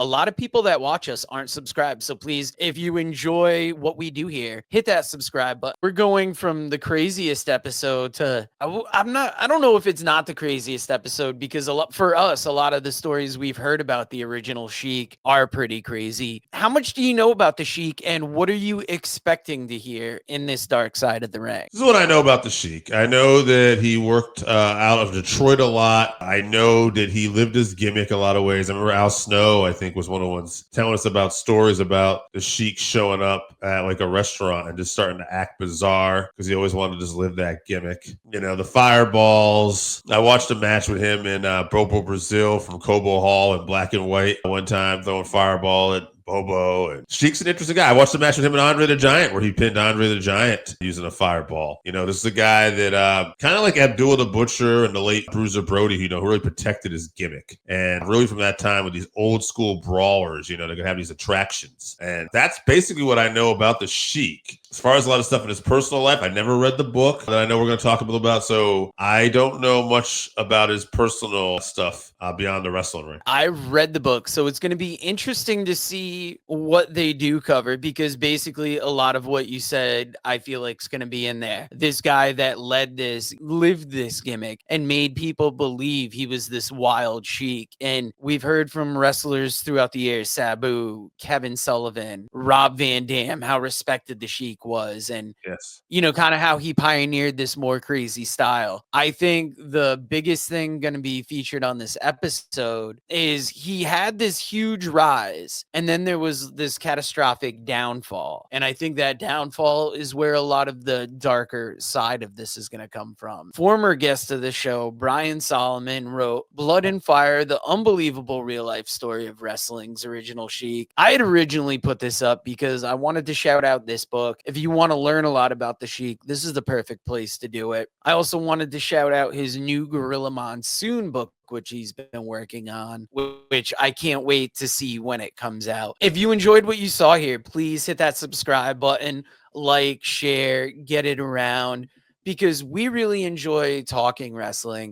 a lot of people that watch us aren't subscribed. So please, if you enjoy what we do here, hit that subscribe button. We're going from the craziest episode to I don't know if it's not the craziest episode, because for us, a lot of the stories we've heard about the original Sheik are pretty crazy. How much do you know about the Sheik, and what are you expecting to hear in this dark side of the ring? This is what I know about the Sheik. I know that he worked out of Detroit a lot. I know that he lived his gimmick a lot of ways. I remember Al Snow, I think, was one of the ones telling us about stories about the Sheik showing up at like a restaurant and just starting to act bizarre because he always wanted to just live that gimmick. You know, the fireballs. I watched a match with him in Bobo Brazil from Cobo Hall in black and white one time, throwing fireball at Bobo. And Sheik's an interesting guy. I watched the match with him and Andre the Giant where he pinned Andre the Giant using a fireball. You know, this is a guy that kind of like Abdullah the Butcher and the late Bruiser Brody, you know, who really protected his gimmick. And really from that time with these old school brawlers, you know, they're going to have these attractions. And that's basically what I know about the Sheik. As far as a lot of stuff in his personal life, I never read the book that I know we're going to talk a little about. So I don't know much about his personal stuff beyond the wrestling ring. I read the book, so it's going to be interesting to see what they do cover, because basically a lot of what you said, I feel like is going to be in there. This guy that lived this gimmick and made people believe he was this wild Sheik. And we've heard from wrestlers throughout the years, Sabu, Kevin Sullivan, Rob Van Dam, how respected the Sheik was, and yes, you know, kind of how he pioneered this more crazy style. I think the biggest thing going to be featured on this episode is he had this huge rise, and then there was this catastrophic downfall. And I think that downfall is where a lot of the darker side of this is going to come from. Former guest of the show, Brian Solomon, wrote Blood and Fire, the unbelievable real life story of wrestling's original Sheik. I had originally put this up because I wanted to shout out this book. If you want to learn a lot about the Sheik, this is the perfect place to do it. I also wanted to shout out his new Gorilla Monsoon book, which he's been working on, which I can't wait to see when it comes out. If you enjoyed what you saw here, please hit that subscribe button, like, share, get it around, because we really enjoy talking wrestling.